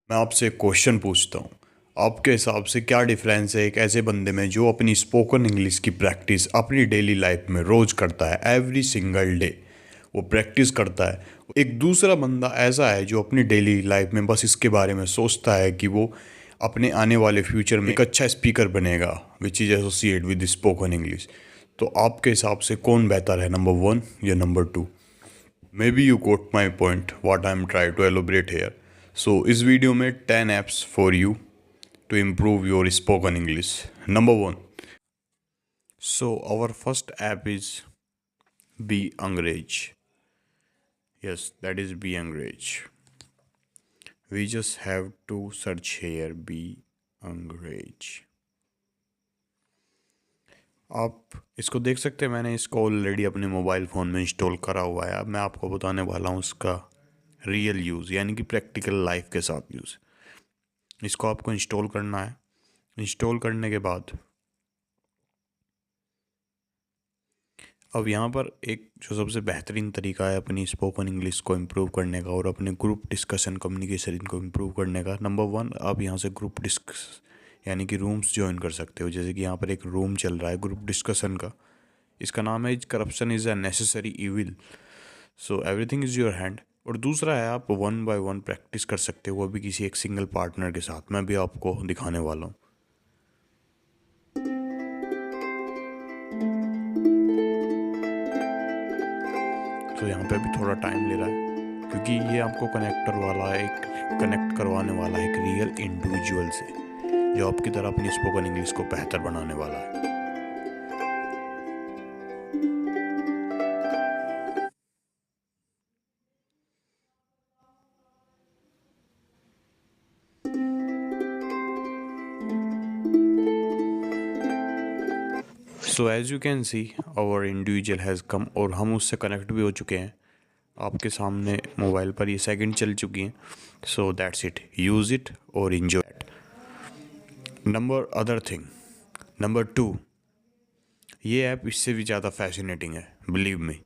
मैं आपसे एक क्वेश्चन पूछता हूँ। आपके हिसाब से क्या डिफरेंस है एक ऐसे बंदे में जो अपनी स्पोकन इंग्लिश की प्रैक्टिस अपनी डेली लाइफ में रोज़ करता है, एवरी सिंगल डे वो प्रैक्टिस करता है। एक दूसरा बंदा ऐसा है जो अपनी डेली लाइफ में बस इसके बारे में सोचता है कि वो अपने आने वाले फ्यूचर में एक अच्छा स्पीकर बनेगा, which is associate with spoken English. तो आपके हिसाब से कौन बेहतर है, नंबर वन या number two? Maybe you quote my point what I am try to elaborate here. So इस वीडियो में 10 apps for you to improve your spoken English. Number one. So our first app is Be Angrez. Yes, that is Be Angrez. We just have to search here Be Angrez. आप इसको देख सकते हैं, मैंने इसको already अपने mobile phone में install करा हुआ है। अब मैं आपको बताने वाला हूँ उसका रियल यूज़, यानी कि प्रैक्टिकल लाइफ के साथ यूज़। इसको आपको इंस्टॉल करना है। इंस्टॉल करने के बाद अब यहाँ पर एक जो सबसे बेहतरीन तरीका है अपनी स्पोकन इंग्लिश को इम्प्रूव करने का और अपने ग्रुप डिस्कशन कम्युनिकेशन को इम्प्रूव करने का, नंबर वन, आप यहाँ से ग्रुप डिस्कस यानी कि रूम्स ज्वाइन कर सकते हो। जैसे कि यहाँ पर एक रूम चल रहा है ग्रुप डिस्कशन का, इसका नाम है corruption is a necessary evil, so everything is your hand. और दूसरा है आप वन बाय वन प्रैक्टिस कर सकते हो, वो भी किसी एक सिंगल पार्टनर के साथ। मैं भी आपको दिखाने वाला हूँ। तो यहाँ पे भी थोड़ा टाइम ले रहा है क्योंकि ये आपको कनेक्ट करवाने वाला है एक रियल इंडिविजुअल से जो आपकी तरह अपनी स्पोकन इंग्लिश को बेहतर बनाने वाला है। So as you can see our individual has come, और हम उससे कनेक्ट भी हो चुके हैं। आपके सामने मोबाइल पर ये सेकंड चल चुकी हैं। So that's it, use it और इन्जॉय इट। नंबर टू, ये ऐप इससे भी ज़्यादा फैसिनेटिंग है, बिलीव मी।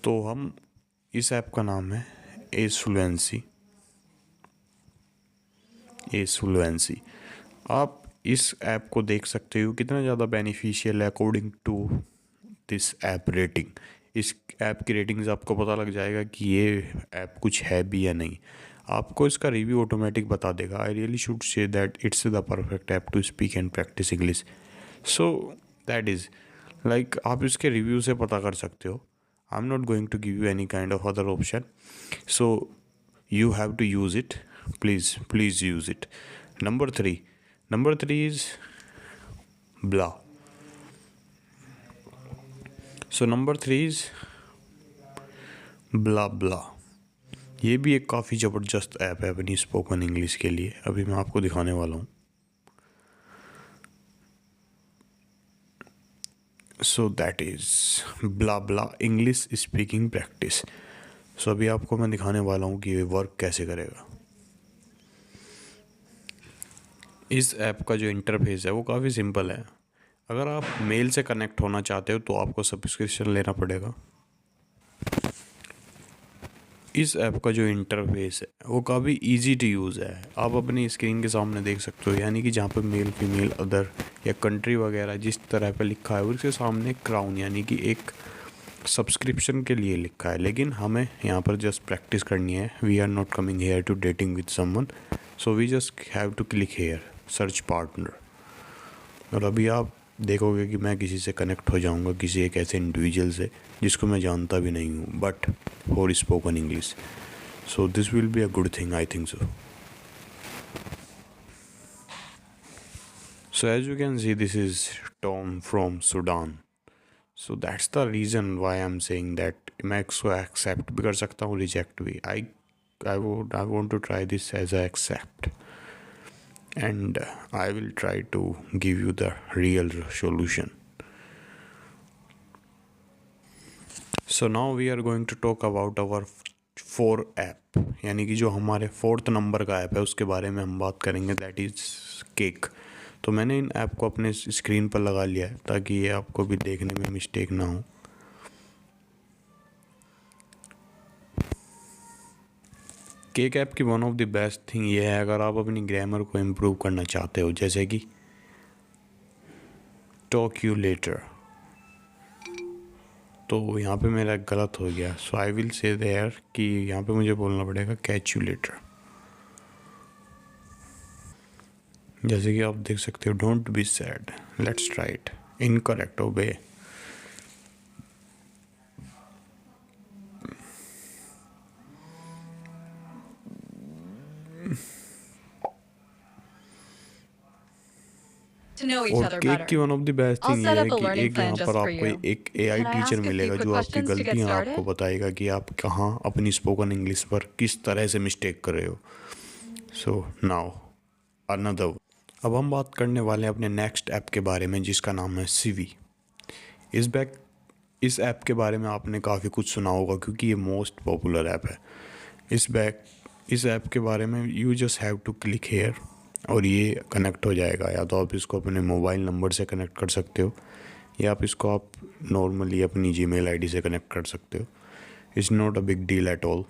तो हम इस ऐप का नाम है एसफ्लुएंसी। आप इस ऐप को देख सकते हो कितना ज़्यादा बेनिफिशियल है according to this app rating. इस ऐप की रेटिंग्स आपको पता लग जाएगा कि ये ऐप कुछ है भी या नहीं। आपको इसका रिव्यू ऑटोमेटिक बता देगा। I really should say that it's the perfect app to speak and practice English. So that is like आप इसके रिव्यू से पता कर सकते हो। I am not going to give you any kind of other option, so you have to use it. Please use it. Number three is blah. So number three is blah. ये भी एक काफ़ी ज़बरदस्त ऐप है अपनी spoken English के लिए। अभी मैं आपको दिखाने वाला हूँ। So that is blah English speaking practice. So अभी आपको मैं दिखाने वाला हूँ कि ये वर्क कैसे करेगा। इस ऐप का जो इंटरफेस है वो काफ़ी सिंपल है। अगर आप मेल से कनेक्ट होना चाहते हो तो आपको सब्सक्रिप्शन लेना पड़ेगा। इस ऐप का जो इंटरफेस है वो काफ़ी इजी टू यूज़ है। आप अपनी स्क्रीन के सामने देख सकते हो, यानी कि जहाँ पे मेल फीमेल अदर या कंट्री वगैरह जिस तरह पे लिखा है उसके सामने क्राउन यानी कि एक सब्सक्रिप्शन के लिए लिखा है। लेकिन हमें यहाँ पर जस्ट प्रैक्टिस करनी है। We are not coming here to dating with someone, so we just have to click here search partner. और अभी आप देखोगे कि मैं किसी से कनेक्ट हो जाऊंगा, किसी एक ऐसे इंडिविजुअल से जिसको मैं जानता भी नहीं हूँ, but for spoken English. So this will be a good thing, I think so. So as you can see, this is Tom from Sudan. So that's the reason why I'm saying that मैं इसको accept भी कर सकता हूँ, reject भी। I want to try this as a accept, and I will try to give you the real solution. So now we are going to talk about our 4 app, यानी कि जो हमारे 4th नंबर का app है उसके बारे में हम बात करेंगे, दैट इज़ केक। तो मैंने इन ऐप को अपने स्क्रीन पर लगा लिया है ताकि ये आपको भी देखने में मिस्टेक ना हो। केक ऐप की one of the best thing ये है, अगर आप अपनी ग्रामर को इम्प्रूव करना चाहते हो, जैसे कि टॉक यू लेटर, तो यहाँ पे मेरा गलत हो गया, सो आई विल से देयर कि यहाँ पे मुझे बोलना पड़ेगा कैच यू लेटर। जैसे कि आप देख सकते हो, don't be sad, let's try it, incorrect, ओबे। To know each और other केक की better. One of the best I'll thing ये set है up a कि learning एक plan यहाँ just पर for आपको you. एक AI Can I teacher ask a few मिलेगा quick जो आपकी questions to get गलतियाँ आपको started? बताएगा कि आप कहाँ अपनी स्पोकन इंग्लिश पर किस तरह से मिस्टेक कर रहे हो। सो नाउ अनदर, अब हम बात करने वाले हैं अपने नेक्स्ट ऐप के बारे में जिसका नाम है सीवी। इस ऐप के बारे में आपने काफ़ी कुछ सुना होगा क्योंकि ये मोस्ट पॉपुलर ऐप है। इस ऐप के बारे में you just have to click here और ये कनेक्ट हो जाएगा। या तो आप इसको अपने मोबाइल नंबर से कनेक्ट कर सकते हो या आप इसको आप नॉर्मली अपनी जीमेल आईडी से कनेक्ट कर सकते हो। It's not a big deal at all.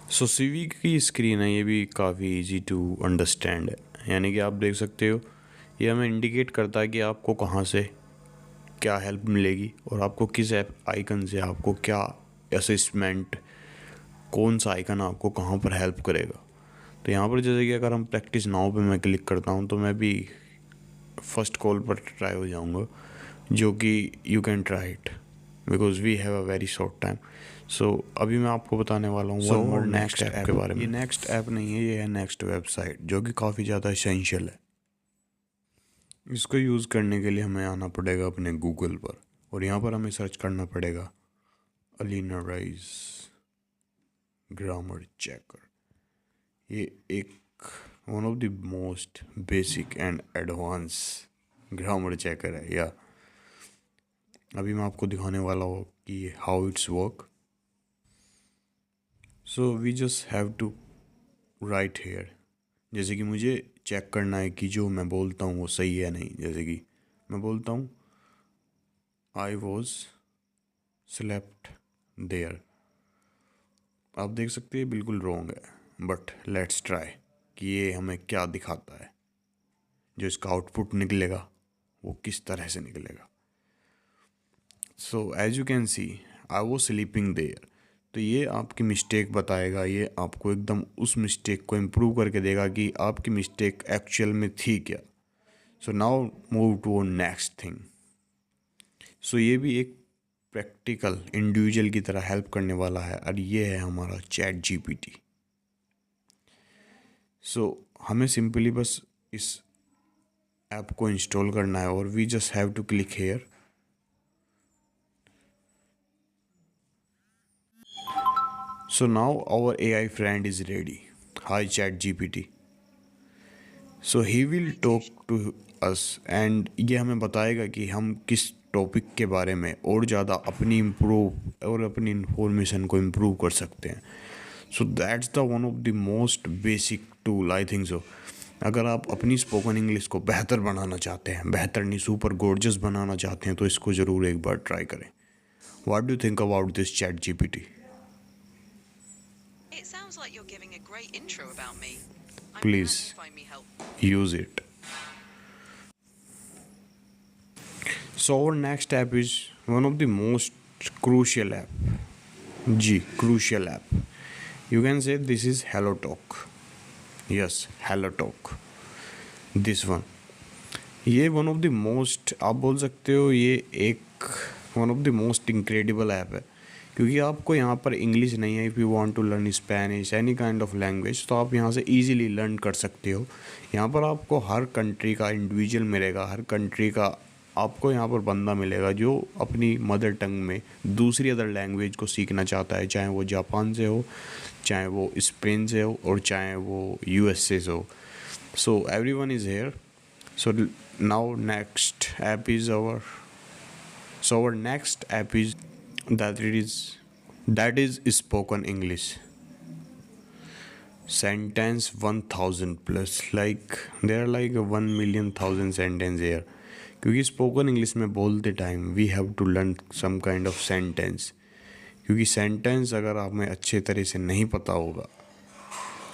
So CV की स्क्रीन है, ये भी काफ़ी इजी टू अंडरस्टैंड है, यानी कि आप देख सकते हो ये हमें इंडिकेट करता है कि आपको कहाँ से क्या हेल्प मिलेगी और आपको किस ऐप आइकन से आपको क्या असिस्टमेंट, कौन सा आइकन आपको कहाँ पर हेल्प करेगा। तो यहाँ पर जैसे कि अगर हम प्रैक्टिस नाउ पे मैं क्लिक करता हूँ तो मैं भी फर्स्ट कॉल पर ट्राई हो जाऊँगा, जो कि you can try it because we have a very short time. So अभी मैं आपको बताने वाला हूँ वन मोर नेक्स्ट ऐप के बारे में। ये नेक्स्ट ऐप नहीं है, ये है नेक्स्ट वेबसाइट, जो कि काफ़ी ज़्यादा एसेंशियल है। इसको यूज़ करने के लिए हमें आना पड़ेगा अपने गूगल पर और यहाँ पर हमें सर्च करना पड़ेगा अलीना राइज ग्रामर चेकर। ये एक one of the most basic and advance grammar checker है। या अभी मैं आपको दिखाने वाला हूँ कि how it's work. So we just have to write here, जैसे कि मुझे चेक करना है कि जो मैं बोलता हूँ वो सही है नहीं। जैसे कि मैं बोलता हूँ आई वॉज स्लेप्ट देयर, आप देख सकते हैं बिल्कुल रॉन्ग है, बट लेट्स ट्राई कि ये हमें क्या दिखाता है, जो इसका आउटपुट निकलेगा वो किस तरह से निकलेगा। So as you can see I was sleeping there, तो ये आपकी मिस्टेक बताएगा, ये आपको एकदम उस मिस्टेक को इम्प्रूव करके देगा कि आपकी मिस्टेक एक्चुअल में थी क्या। So now move to next thing. So ये भी एक प्रैक्टिकल इंडिविजुअल की तरह हेल्प करने वाला है और ये है हमारा चैट जीपीटी। सो हमें सिंपली बस इस ऐप को इंस्टॉल करना है और we just have to click here. So now our AI friend is ready. Hi ChatGPT. So he will talk to us and ये हमें बताएगा कि हम किस टॉपिक के बारे में और ज़्यादा अपनी इम्प्रूव और अपनी इंफॉर्मेशन को इम्प्रूव कर सकते हैं। So that's the one of the most basic tool I think so. अगर आप अपनी स्पोकन इंग्लिश को बेहतर बनाना चाहते हैं, बेहतर नहीं सुपर गॉर्जियस बनाना चाहते हैं, तो इसको ज़रूर एक बार ट्राई करें। What do think about this chat GPT? It sounds like you're giving a great intro about me. I'm Please. glad you find me helpful. Use it. So our next app is one of the most crucial app. Crucial app. You can say this is HelloTalk. Yes, HelloTalk. This one. ये one of the most, आप बोल सकते हो ये एक one of the most incredible app है, क्योंकि आपको यहाँ पर इंग्लिश नहीं है। If you want to learn Spanish any kind of language, तो आप यहाँ से इजीली लर्न कर सकते हो। यहाँ पर आपको हर कंट्री का इंडिविजुअल मिलेगा, हर कंट्री का आपको यहाँ पर बंदा मिलेगा जो अपनी मदर टंग में दूसरी अदर लैंग्वेज को सीखना चाहता है, चाहे वो जापान से हो, चाहे वो स्पेन से हो और चाहे वो यूएसए से हो। So everyone is here. So now next app is our next app is that is spoken English. Sentence 1000 plus, like there are like 1,000,000 sentence here, क्योंकि स्पोकन इंग्लिश में बोलते time we have to learn some kind of sentence क्योंकि sentence अगर आप में अच्छे तरह से नहीं पता होगा,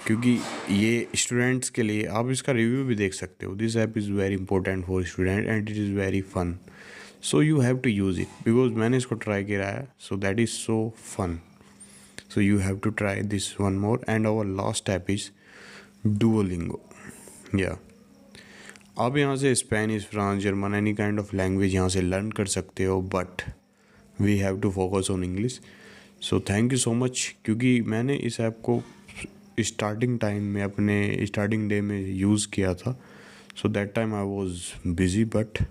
क्योंकि ये स्टूडेंट्स के लिए, आप इसका रिव्यू भी देख सकते हो, this app is very important for student and it is very fun, so you have to use it, because मैंने इसको ट्राई किया है, so that is so fun, so you have to try this one more. And our last app is Duolingo. या आप यहाँ से Spanish, France, German, any kind of language यहाँ से लर्न कर सकते हो, but we have to focus on English. So thank you so much, क्योंकि मैंने इस ऐप को स्टार्टिंग टाइम में, अपने स्टार्टिंग डे में यूज़ किया था. So that time I was busy, but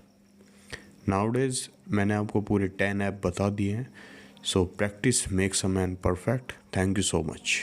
nowadays मैंने आपको पूरे 10 ऐप बता दिए हैं. So practice makes a man perfect. Thank you so much.